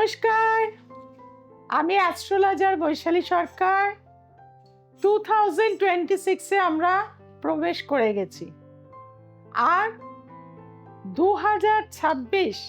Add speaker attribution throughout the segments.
Speaker 1: নমস্কার, আমি অ্যাস্ট্রোলজার বৈশালী সরকার। 2026-এ আমরা প্রবেশ করে গেছি, আর 2026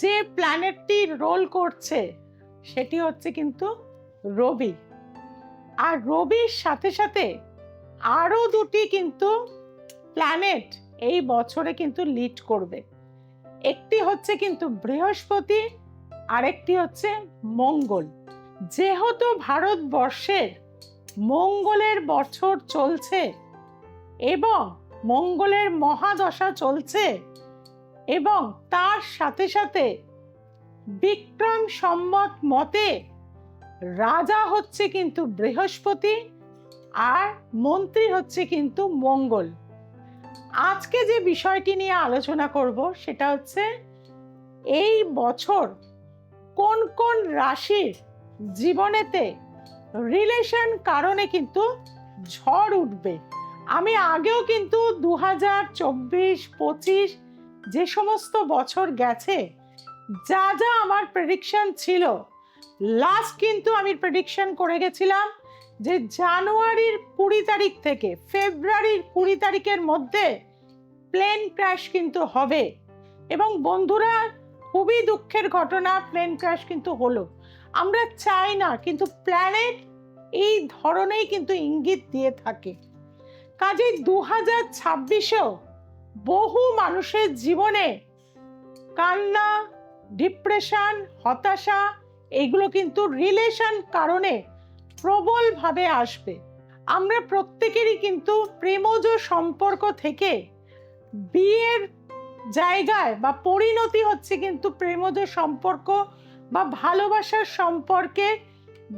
Speaker 1: যে প্ল্যানেটটি রোল করছে সেটি হচ্ছে কিন্তু রবি। আর রবির সাথে সাথে আরও দুটি কিন্তু প্ল্যানেট এই বছরে কিন্তু লিড করবে। একটি হচ্ছে কিন্তু বৃহস্পতি, আরেকটি হচ্ছে মঙ্গল। যেহেতু ভারতবর্ষের মঙ্গলের বছর চলছে এবং মঙ্গলের মহাদশা চলছে, এবং তার সাথে সাথে বিক্রম সম্বত মতে রাজা হচ্ছে কিন্তু বৃহস্পতি আর মন্ত্রী হচ্ছে কিন্তু মঙ্গল। আজকে যে বিষয়টি নিয়ে আলোচনা করব সেটা হচ্ছে এই বছর কোন কোন রাশির জীবনেতে রিলেশন কারণে কিন্তু ঝড় উঠবে। আমি আগেও কিন্তু 2024-25 যে সমস্ত বছর গেছে যা যা আমার প্রেডিকশন ছিল, লাস্ট কিন্তু আমি প্রেডিকশন করে গেছিলাম যে জানুয়ারির 20 তারিখ থেকে ফেব্রুয়ারির 20 তারিখের মধ্যে প্লেন ক্র্যাশ কিন্তু হবে। এবং বন্ধুরা, খুবই দুঃখের ঘটনা, প্লেন ক্র্যাশ কিন্তু হলো। আমরা চাই না, কিন্তু প্ল্যানেট এই ধরনেই কিন্তু ইঙ্গিত দিয়ে থাকে। কাজেই 2026-এও বহু মানুষের জীবনে কান্না, ডিপ্রেশন, হতাশা এগুলো কিন্তু রিলেশন কারণে প্রবলভাবে আসবে। আমরা প্রত্যেকেরই কিন্তু প্রেমজ সম্পর্ক থেকে বিয়ের জায়গায় বা পরিণতি হচ্ছে কিন্তু প্রেমজ সম্পর্ক বা ভালোবাসার সম্পর্কে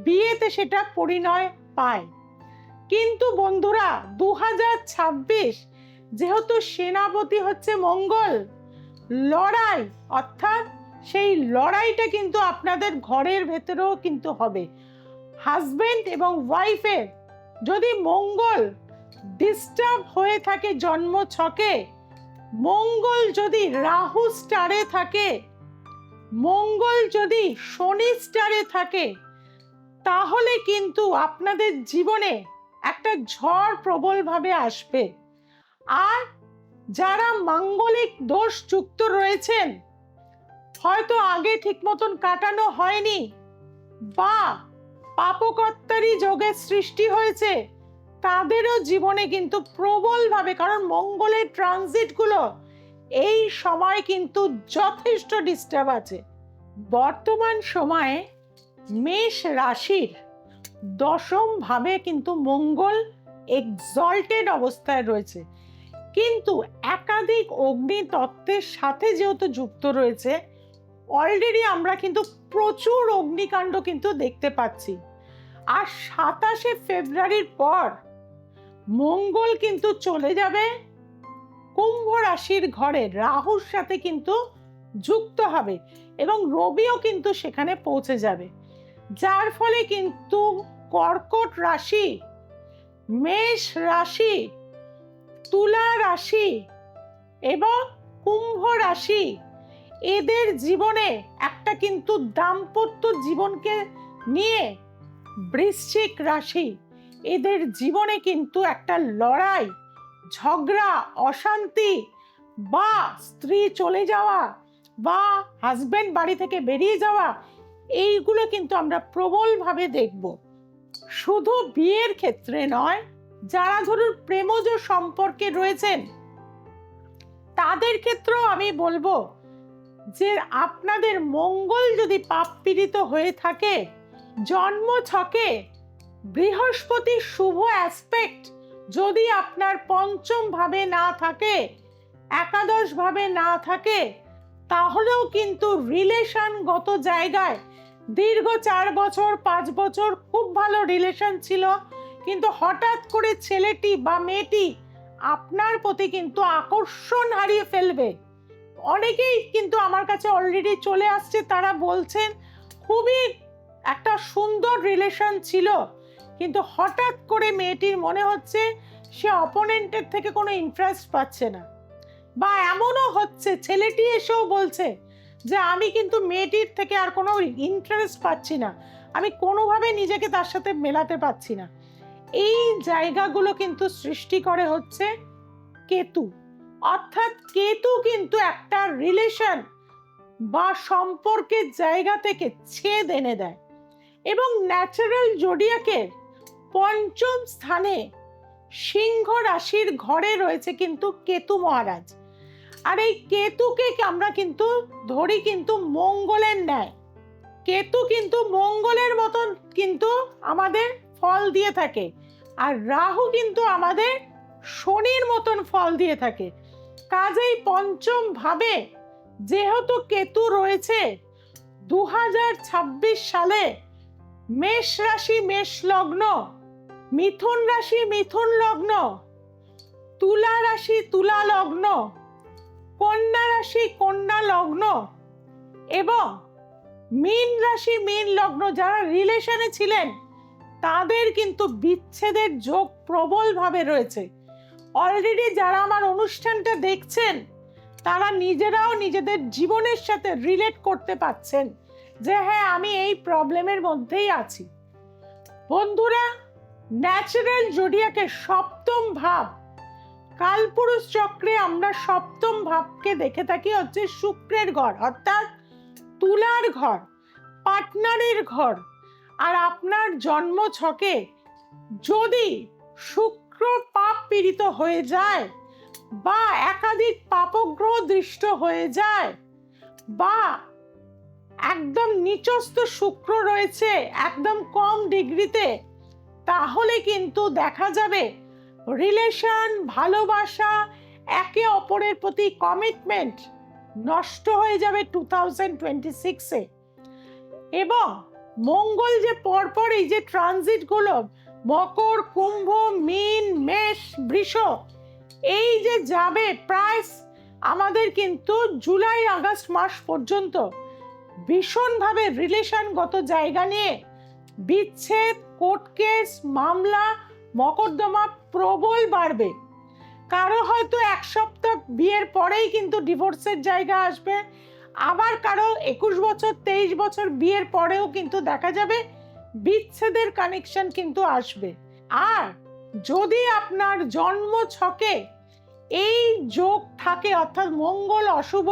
Speaker 1: বিয়েতে সেটা পরিণয় পায়। কিন্তু বন্ধুরা, 2026 যেহেতু সেনাপতি হচ্ছে মঙ্গল, লড়াই, অর্থাৎ সেই লড়াইটা কিন্তু আপনাদের ঘরের ভেতরেও কিন্তু হবে। হাজবেন্ড এবং ওয়াইফের যদি মঙ্গল ডিস্টার্ব হয়ে থাকে জন্ম ছকে, মঙ্গল যদি রাহু স্টারে থাকে, মঙ্গল যদি শনি স্টারে থাকে, তাহলে কিন্তু আপনাদের জীবনে একটা ঝড় প্রবলভাবে আসবে। আর যারা মাঙ্গলিক দোষ যুক্ত রয়েছেন, হয়তো আগে ঠিক মতন কাটানো হয়নি বা পাপকর্তারই যোগের সৃষ্টি হয়েছে, তাদেরও জীবনে কিন্তু প্রবলভাবে, কারণ মঙ্গলের ট্রানজিটগুলো এই সময় কিন্তু যথেষ্ট ডিস্টার্ব আছে। বর্তমান সময়ে মেষ রাশির 10ম ভাবে কিন্তু মঙ্গল এক্সল্টেড অবস্থায় রয়েছে, কিন্তু একাধিক অগ্নি তত্ত্বের সাথে যেহেতু যুক্ত রয়েছে, অলরেডি আমরা কিন্তু প্রচুর অগ্নিকাণ্ড কিন্তু দেখতে পাচ্ছি। আর 27শে ফেব্রুয়ারির পর মঙ্গল কিন্তু চলে যাবে কুম্ভ রাশির ঘরে, রাহুর সাথে কিন্তু যুক্ত হবে এবং রবিও কিন্তু সেখানে পৌঁছে যাবে। যার ফলে কিন্তু কর্কট রাশি, মেষ রাশি, তুলা রাশি এবং কুম্ভ রাশি, এদের জীবনে একটা কিন্তু দাম্পত্য জীবনকে নিয়ে, বৃশ্চিক রাশি, এদের জীবনে কিন্তু একটা লড়াই, ঝগড়া, অশান্তি বা স্ত্রী চলে যাওয়া বা হাজবেন্ড বাড়ি থেকে বেরিয়ে যাওয়া, এইগুলো কিন্তু আমরা প্রবলভাবে দেখব। শুধু বিয়ের ক্ষেত্রে নয়, যারা ধরুন প্রেমজ সম্পর্কে রয়েছেন তাদের ক্ষেত্রেও আমি বলবো যে আপনাদের মঙ্গল যদি পাপ পীড়িত হয়ে থাকে, জন্ম ছকে বৃহস্পতির শুভ অ্যাসপেক্ট যদি আপনার 5ম ভাবে না থাকে, একাদশ ভাবে না থাকে, তাহলেও কিন্তু রিলেশনগত জায়গায় দীর্ঘ 4 বছর 5 বছর খুব ভালো রিলেশন ছিল, কিন্তু হঠাৎ করে ছেলেটি বা মেয়েটি আপনার প্রতি কিন্তু আকর্ষণ হারিয়ে ফেলবে। অনেকেই কিন্তু আমার কাছে অলরেডি চলে আসছে, তারা বলছেন খুবই একটা সুন্দর রিলেশন ছিল, কিন্তু হঠাৎ করে মেয়েটির মনে হচ্ছে সে অপোনেন্টের থেকে কোনো ইন্টারেস্ট পাচ্ছে না, বা এমনও হচ্ছে ছেলেটি এসেও বলছে যে আমি কিন্তু মেয়েটির থেকে আর কোনো ইন্টারেস্ট পাচ্ছি না, আমি কোনোভাবে নিজেকে তার সাথে মেলাতে পারছি না। এই জায়গাগুলো কিন্তু সৃষ্টি করে হচ্ছে কেতু। অর্থাৎ কেতু কিন্তু একটা রিলেশন বা সম্পর্কের জায়গা থেকে ছেদ এনে দেয়। এবং ন্যাচারাল জোডিয়াকের পঞ্চম স্থানে সিংহ রাশির ঘরে রয়েছে কিন্তু কেতু মহারাজ। আর এই কেতুকে আমরা কিন্তু ধরি কিন্তু মঙ্গলের ন্যায়। কেতু কিন্তু মঙ্গলের মতন কিন্তু আমাদের ফল দিয়ে থাকে, আর রাহু কিন্তু আমাদের শনির মতন ফল দিয়ে থাকে। কাজেই পঞ্চম ভাবে যেহেতু কেতু রয়েছে, 2026 সালে মেষ রাশি মেষ লগ্ন, মিথুন রাশি মিথুন লগ্ন, তুলা রাশি তুলা লগ্ন, কন্যা রাশি কন্যা লগ্ন এবং মীন রাশি মীন লগ্ন যারা রিলেশনে ছিলেন তাদের কিন্তু বিচ্ছেদের যোগ প্রবলভাবে রয়েছে। অলরেডি যারা আমার অনুষ্ঠানটা দেখছেন তারা নিজেরাও নিজেদের জীবনের সাথে রিলেট করতে পারছেন যে হ্যাঁ, আমি এই প্রবলেমের মধ্যেই আছি। বন্ধুরা, ন্যাচারাল জোডিয়াকের সপ্তম ভাব, কালপুরুষ চক্রে আমরা সপ্তম ভাবকে দেখে থাকি হচ্ছে শুক্রের ঘর, অর্থাৎ তুলার ঘর, পার্টনারের ঘর। আর আপনার জন্ম ছকে যদি শুক্র পাপ পীড়িত হয়ে যায় বা একাধিক পাপগ্রহ দৃষ্ট হয়ে যায় বা একদম নিচস্থ শুক্র রয়েছে একদম কম ডিগ্রিতে, তাহলে কিন্তু দেখা যাবে রিলেশন, ভালোবাসা, একে অপরের প্রতি কমিটমেন্ট নষ্ট হয়ে যাবে 2026-এ। এবং মঙ্গল যে পরপর এই যে ট্রানজিট গুলো মকর, কুম্ভ, মীন, মেষ, বৃষ, এই যে যাবে প্রায় আমাদের কিন্তু জুলাই আগস্ট মাস পর্যন্ত ভীষণভাবে রিলেশনগত জায়গা নিয়ে বিচ্ছেদ, কোর্ট কেস, মামলা, মকদ্দমা প্রবল বাড়বে। কারো হয়তো এক সপ্তাহ বিয়ের পরেই কিন্তু ডিভোর্সের জায়গা আসবে, আবার কারো 21 বছর 23 বছর বিয়ের পরেও কিন্তু দেখা যাবে বিচ্ছেদের কানেকশন কিন্তু আসবে। আর যদি আপনার জন্ম ছকে এই যোগ থাকে, অর্থাৎ মঙ্গল অশুভ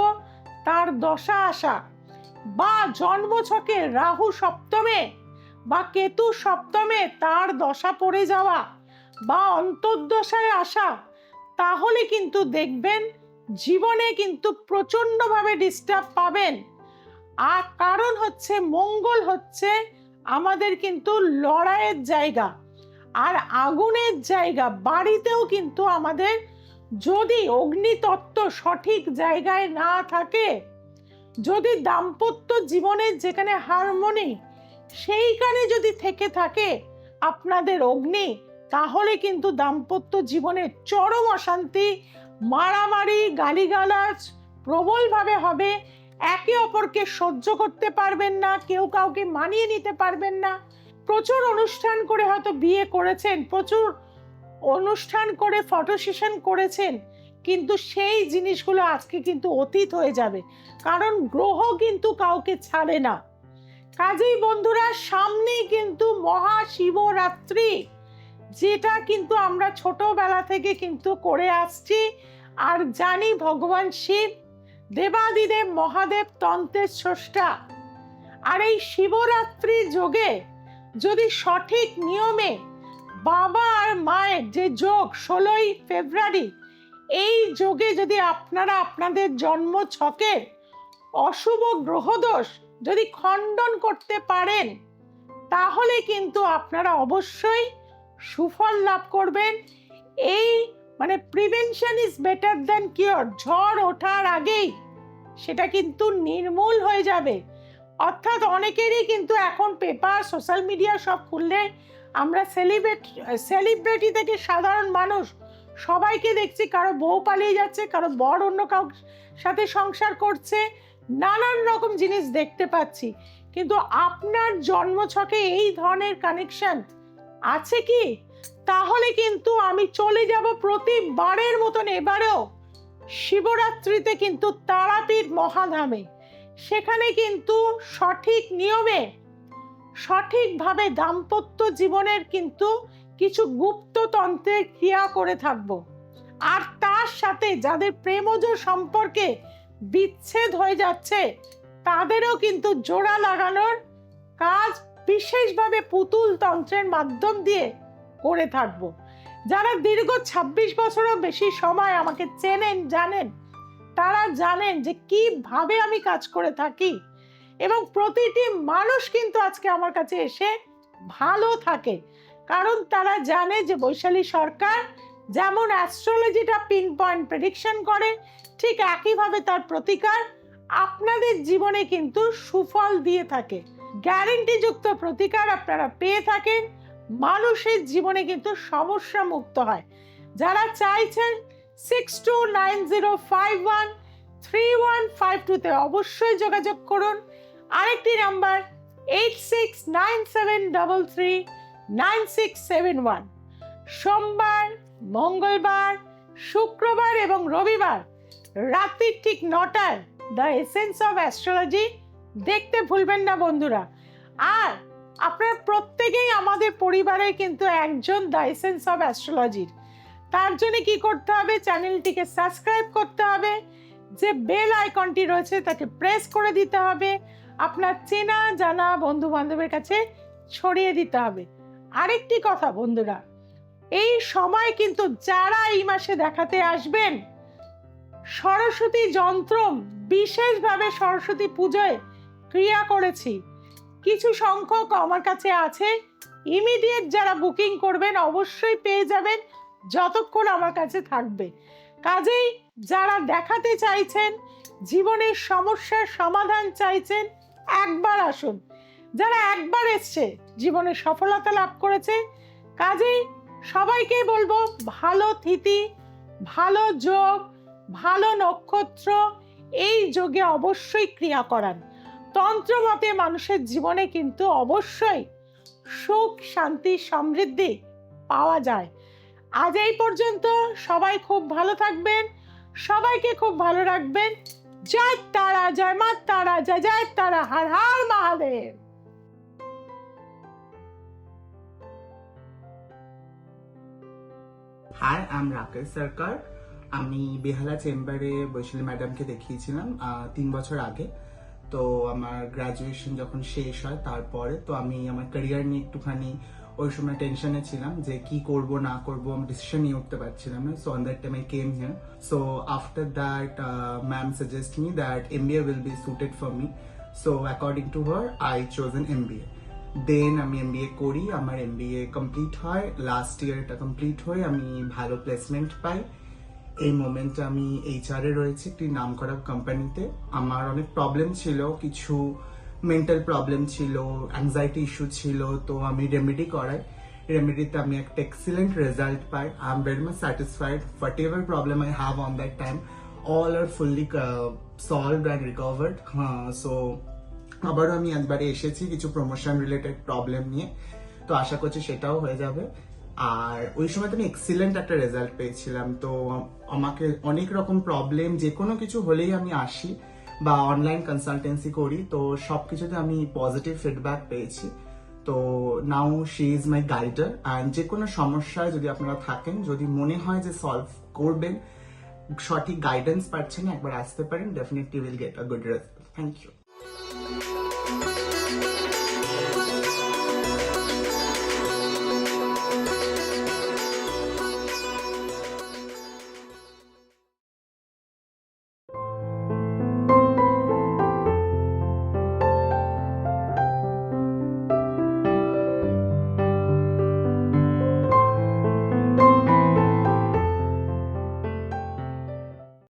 Speaker 1: তার দশা আসা, বা জন্ম ছকে রাহু সপ্তমে বা কেতু সপ্তমে তার দশা পড়ে যাওয়া বা অন্তর্দশায় আসা, তাহলে কিন্তু দেখবেন জীবনে কিন্তু প্রচন্ডভাবে ডিস্টার্ব পাবেন। আর কারণ হচ্ছে মঙ্গল হচ্ছে আমাদের কিন্তু লড়াইয়ের জায়গা আর আগুনের জায়গা। বাড়িতেও কিন্তু আমাদের যদি অগ্নিতত্ত্ব সঠিক জায়গায় না থাকে, যদি দাম্পত্য জীবনের যেখানে হারমোনি সেইখানে যদি থেকে থাকে আপনাদের অগ্নি, তাহলে কিন্তু দাম্পত্য জীবনে চরম অশান্তি, মারামারি, গালিগালাজ প্রবলভাবে হবে। একে অপরকে সহ্য করতে পারবেন না, কেউ কাউকে মানিয়ে নিতে পারবেন না। প্রচুর অনুষ্ঠান করে হয়তো বিয়ে করেছেন, প্রচুর অনুষ্ঠান করে ফটো সেশন করেছেন, কিন্তু সেই জিনিসগুলো আজকে কিন্তু অতীত হয়ে যাবে, কারণ গ্রহ কিন্তু কাউকে ছাড়ে না। কাজেই বন্ধুরা, সামনেই কিন্তু মহাশিবরাত্রি, যেটা কিন্তু আমরা ছোটবেলা থেকে কিন্তু করে আসছি আর জানি ভগবান শিব দেবাদিদেব মহাদেব তন্ত্রের স্রষ্টা। আর এই শিবরাত্রি যোগে যদি সঠিক নিয়মে বাবা আর মায়ের যে যোগ 16ই ফেব্রুয়ারি, এই যোগে যদি আপনারা আপনাদের জন্ম ছকে অশুভ গ্রহদোষ যদি খণ্ডন করতে পারেন, তাহলে কিন্তু আপনারা অবশ্যই সুফল লাভ করবেন। এই মানে prevention is better than cure, ঝড় ওঠার আগেই সেটা কিন্তু নির্মূল হয়ে যাবে। অর্থাৎ অনেকেরই কিন্তু এখন পেপার, সোশ্যাল মিডিয়া সব খুললে আমরা সেলিব্রিটি থেকে সাধারণ মানুষ সবাইকে দেখছি, কারো বউ পালিয়ে যাচ্ছে, কারো বর অন্য কারোর সাথে সংসার করছে, নানান রকম জিনিস দেখতে পাচ্ছি। কিন্তু আপনার জন্মছকে এই ধরনের কানেকশন আছে কি? তাহলে কিন্তু আমি চলে যাব প্রতিবারের মতন এবারেও শিবরাত্রিতে কিন্তু তারাপীঠ মহাধামে। সেখানে কিন্তু সঠিক নিয়মে সঠিকভাবে দাম্পত্য জীবনের কিন্তু কিছু গুপ্ততন্ত্রের ক্রিয়া করে থাকবো। আর তার সাথে যাদের প্রেমজ সম্পর্কে বিচ্ছেদ হয়ে যাচ্ছে তাদেরও কিন্তু জোড়া লাগানোর কাজ বিশেষভাবে পুতুল তন্ত্রের মাধ্যম দিয়ে করে থাকবো। যারা দীর্ঘ 26 বছরও বেশি সময় আমাকে চেনেন জানেন, তারা জানেন যে কিভাবে আমি কাজ করে থাকি এবং প্রতিটি মানুষ কিন্তু আজকে আমার কাছে এসে ভালো থাকে, কারণ তারা জানে যে বৈশালী সরকার যেমন অ্যাস্ট্রোলজিটা পিন পয়েন্ট প্রেডিকশন করে, ঠিক একইভাবে তার প্রতিকার আপনাদের জীবনে কিন্তু সুফল দিয়ে থাকে। গ্যারেন্টিযুক্ত প্রতিকার আপনারা পেয়ে থাকেন, মানুষের জীবনে কিন্তু সমস্যা মুক্ত হয়। যারা চাইছেন 6290513152 অবশ্যই যোগাযোগ করুন। আরেকটি নাম্বার 8697339671। সোমবার, মঙ্গলবার, শুক্রবার এবং রবিবার রাত্রি ঠিক 9টায় দ্য এসেন্স অফ অ্যাস্ট্রোলজি দেখতে ভুলবেন না বন্ধুরা। আর আপনারা প্রত্যেকেই আমাদের পরিবারে কিন্তু একজন দ্য এসেন্স অফ অ্যাস্ট্রোলজির। তার জন্য কি করতে হবে? চ্যানেলটিকে সাবস্ক্রাইব করতে হবে, যে বেল আইকনটি রয়েছে তাকে প্রেস করে দিতে হবে, আপনার চেনা জানা বন্ধু বান্ধবের কাছে ছড়িয়ে দিতে হবে। আরেকটি কথা বন্ধুরা, এই সময় কিন্তু যারা এই মাসে দেখাতে আসবেন, সরস্বতী যন্ত্র বিশেষভাবে সরস্বতী পুজোয় ক্রিয়া করেছি, কিছু সংখ্যক আমার কাছে আছে। ইমিডিয়েট যারা বুকিং করবেন অবশ্যই পেয়ে যাবেন যতক্ষণ আমার কাছে থাকবে। কাজেই যারা দেখাতে চাইছেন, জীবনের সমস্যার সমাধান চাইছেন, একবার আসুন। যারা একবার এসছে জীবনে সফলতা লাভ করেছে, কাজেই সবাইকে বলবো ভালো তিথি, ভালো যোগ, ভালো নক্ষত্র, এই যোগে অবশ্যই ক্রিয়া করান। তন্ত্র মতে মানুষের জীবনে কিন্তু অবশ্যই সুখ, শান্তি, সমৃদ্ধি পাওয়া যায়। আজ এই পর্যন্ত। সবাই খুব ভালো থাকবেন, সবাইকে খুব ভালো রাখবেন। জয় তারা, জয় মা তারা, জয় জয় Tara, Har Har Mahadev.
Speaker 2: Hi, I am Rakesh Sarkar. আমি বেহালা চেম্বারে বৈশালী ম্যাডামকে দেখিয়েছিলাম 3 বছর আগে। তো আমার গ্রাজুয়েশন যখন শেষ হয় তারপরে তো আমি আমার ক্যারিয়ার নিয়ে একটুখানি ওই সময় টেনশনে ছিলাম যে কি করব না করব, আমি ডিসিশন নিয়ে উঠতে পারছিলাম না। So on that time I came here. So after that ma'am suggest me that MBA will be suited for me. So according to her I chose an MBA. দেন আমি MBA করি, আমার MBA কমপ্লিট হয়, last year এটা complete হয়ে আমি ভালো placement পাই। এই মোমেন্টে আমি HR এ রয়েছি একটি নামকরা কোম্পানিতে। আমার অনেক প্রবলেম ছিল, কিছু মেন্টাল প্রবলেম ছিল, অ্যাংজাইটি ইস্যু ছিল, তো আমি রেমেডি করাই। রেমেডিতে আমি একটা excellent result pi. I am very much satisfied. What ever problem I have on that time, all are fully solved and recovered. So আবারও আমি একবারে এসেছি কিছু প্রমোশন রিলেটেড প্রবলেম নিয়ে, তো আশা করছি সেটাও হয়ে যাবে। আর ওই সময় তো আমি এক্সিলেন্ট একটা রেজাল্ট পেয়েছিলাম। তো আমাকে অনেক রকম প্রবলেম যে কোনো কিছু হলেই আমি আসি বা অনলাইন কনসালটেন্সি করি, তো সবকিছুতে আমি পজিটিভ ফিডব্যাক পেয়েছি। তো now she is my guider. And যে কোনো সমস্যায় যদি আপনারা থাকেন, যদি মনে হয় যে সলভ করবেন, সঠিক গাইডেন্স পাচ্ছেন, একবার আসতে পারেন, definitely will get a good result. Thank you.